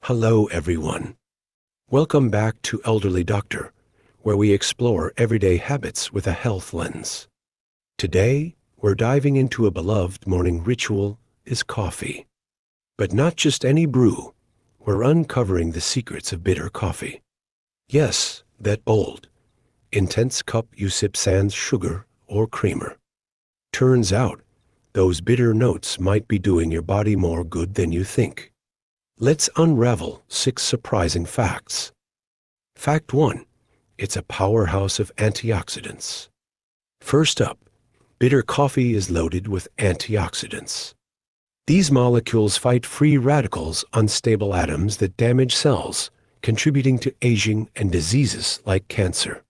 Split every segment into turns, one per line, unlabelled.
Hello, everyone. Welcome back to Elderly Doctor, where we explore everyday habits with a health lens. Today, we're diving into a beloved morning ritual is coffee. But not just any brew. We're uncovering the secrets of bitter coffee. Yes, that bold, intense cup you sip sans sugar or creamer. Turns out, those bitter notes might be doing your body more good than you think. Let's unravel 6 surprising facts. Fact 1. It's a powerhouse of antioxidants. First up, bitter coffee is loaded with antioxidants. These molecules fight free radicals, unstable atoms that damage cells, contributing to aging and diseases like cancer.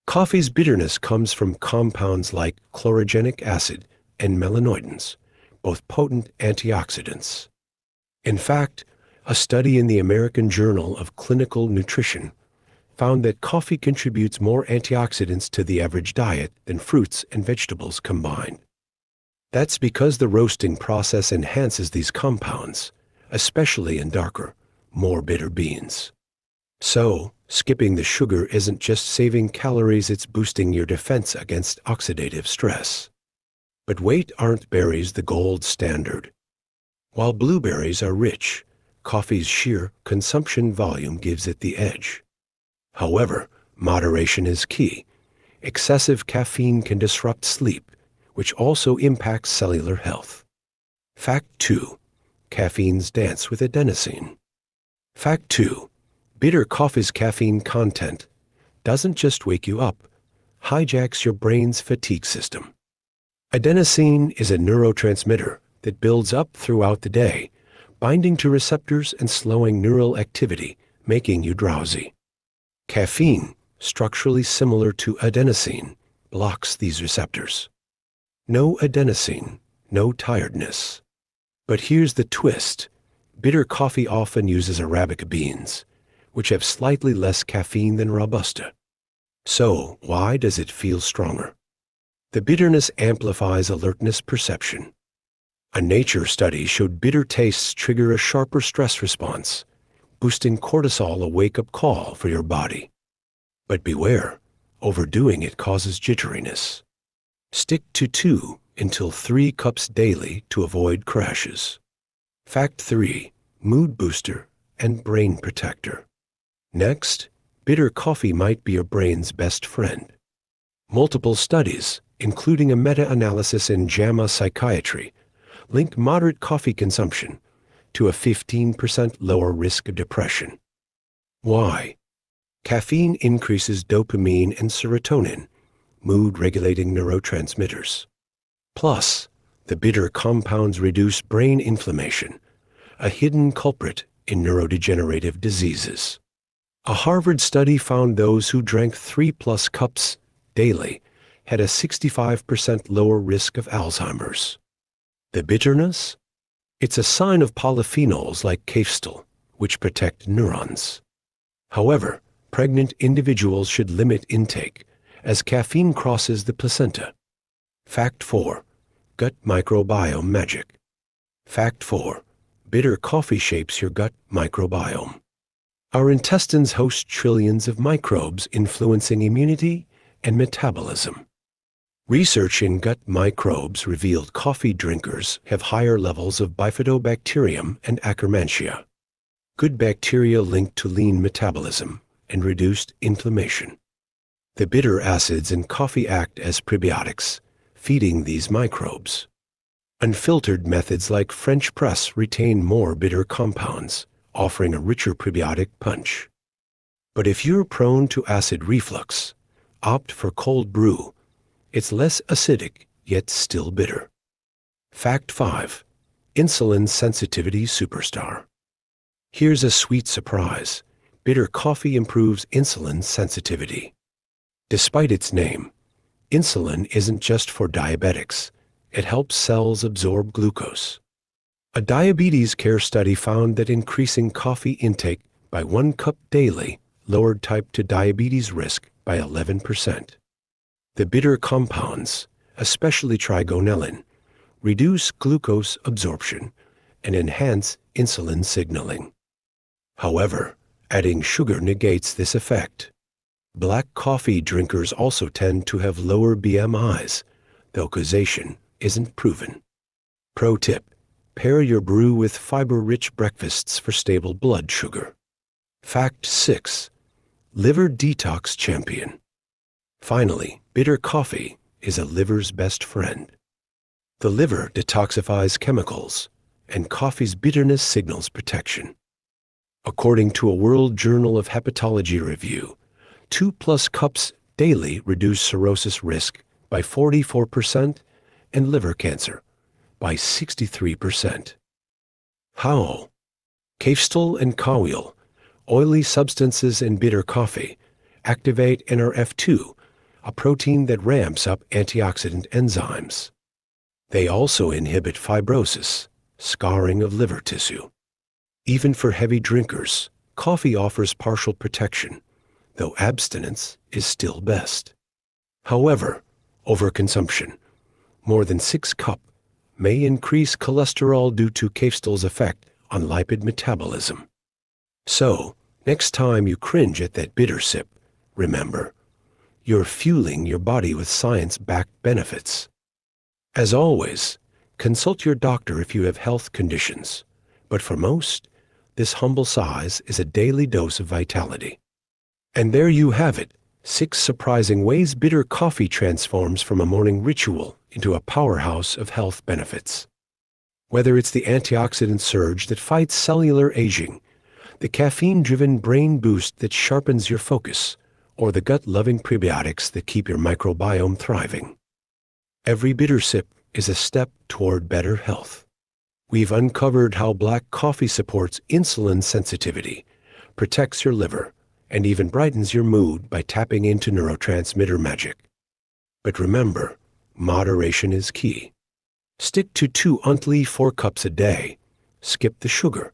Coffee's bitterness comes from compounds like chlorogenic acid and melanoidins, both potent antioxidants. In fact, a study in the American Journal of Clinical Nutrition found that coffee contributes more antioxidants to the average diet than fruits and vegetables combined. That's because the roasting process enhances these compounds, especially in darker, more bitter beans. So, skipping the sugar isn't just saving calories, it's boosting your defense against oxidative stress. But wait, aren't berries the gold standard? While blueberries are rich, coffee's sheer consumption volume gives it the edge. However, moderation is key. Excessive caffeine can disrupt sleep, which also impacts cellular health. Fact 2. Caffeine's dance with adenosine. Fact 2. Bitter coffee's caffeine content doesn't just wake you up, hijacks your brain's fatigue system. Adenosine is a neurotransmitter that builds up throughout the day, binding to receptors and slowing neural activity, making you drowsy. Caffeine, structurally similar to adenosine, blocks these receptors. No adenosine, no tiredness. But here's the twist. Bitter coffee often uses Arabica beans, which have slightly less caffeine than Robusta. So, why does it feel stronger? The bitterness amplifies alertness perception. A Nature study showed bitter tastes trigger a sharper stress response, boosting cortisol, a wake-up call for your body. But beware, overdoing it causes jitteriness. Stick to 2 until 3 cups daily to avoid crashes. Fact 3. Mood booster and brain protector. Next, bitter coffee might be your brain's best friend. Multiple studies, including a meta-analysis in JAMA Psychiatry, link moderate coffee consumption to a 15% lower risk of depression. Why? Caffeine increases dopamine and serotonin, mood-regulating neurotransmitters. Plus, the bitter compounds reduce brain inflammation, a hidden culprit in neurodegenerative diseases. A Harvard study found those who drank 3+ cups daily had a 65% lower risk of Alzheimer's. The bitterness? It's a sign of polyphenols like kefstol, which protect neurons. However, pregnant individuals should limit intake, as caffeine crosses the placenta. Fact 4. Gut microbiome magic. Fact 4. Bitter coffee shapes your gut microbiome. Our intestines host trillions of microbes influencing immunity and metabolism. Research in gut microbes revealed coffee drinkers have higher levels of bifidobacterium and Akkermansia, good bacteria linked to lean metabolism and reduced inflammation. The bitter acids in coffee act as prebiotics, feeding these microbes. Unfiltered methods like French press retain more bitter compounds, offering a richer prebiotic punch. But if you're prone to acid reflux, opt for cold brew. It's less acidic, yet still bitter. Fact 5. Insulin sensitivity superstar. Here's a sweet surprise. Bitter coffee improves insulin sensitivity. Despite its name, insulin isn't just for diabetics. It helps cells absorb glucose. A diabetes care study found that increasing coffee intake by 1 cup daily lowered type 2 diabetes risk by 11%. The bitter compounds, especially trigonelin, reduce glucose absorption and enhance insulin signaling. However, adding sugar negates this effect. Black coffee drinkers also tend to have lower BMIs, though causation isn't proven. Pro tip: pair your brew with fiber-rich breakfasts for stable blood sugar. Fact 6. Liver detox champion. Finally, bitter coffee is a liver's best friend. The liver detoxifies chemicals, and coffee's bitterness signals protection. According to a World Journal of Hepatology review, 2+ cups daily reduce cirrhosis risk by 44% and liver cancer by 63%. How? Kefstol and kawil, oily substances in bitter coffee, activate NRF2, a protein that ramps up antioxidant enzymes. They also inhibit fibrosis, scarring of liver tissue. Even for heavy drinkers, coffee offers partial protection, though abstinence is still best. However, overconsumption, more than 6 cups, may increase cholesterol due to Kefstol's effect on lipid metabolism. So, next time you cringe at that bitter sip, remember, you're fueling your body with science-backed benefits. As always, consult your doctor if you have health conditions, but for most, this humble size is a daily dose of vitality. And there you have it, 6 surprising ways bitter coffee transforms from a morning ritual into a powerhouse of health benefits. Whether it's the antioxidant surge that fights cellular aging, the caffeine-driven brain boost that sharpens your focus, or the gut-loving prebiotics that keep your microbiome thriving, every bitter sip is a step toward better health. We've uncovered how black coffee supports insulin sensitivity, protects your liver, and even brightens your mood by tapping into neurotransmitter magic. But remember, moderation is key. Stick to 2 until 4 cups a day, skip the sugar,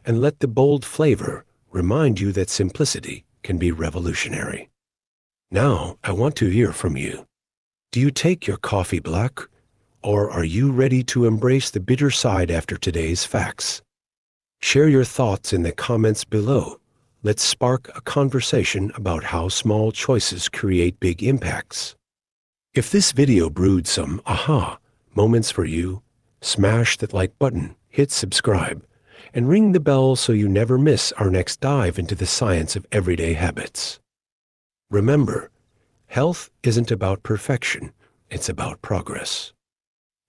and let the bold flavor remind you that simplicity can be revolutionary. Now, I want to hear from you. Do you take your coffee black, or are you ready to embrace the bitter side after today's facts? Share your thoughts in the comments below. Let's spark a conversation about how small choices create big impacts. If this video brewed some aha moments for you, smash that like button, hit subscribe, and ring the bell so you never miss our next dive into the science of everyday habits. Remember, health isn't about perfection, it's about progress.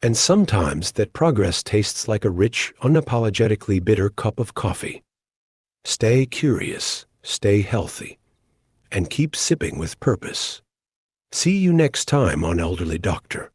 And sometimes that progress tastes like a rich, unapologetically bitter cup of coffee. Stay curious, stay healthy, and keep sipping with purpose. See you next time on Elderly Doctor.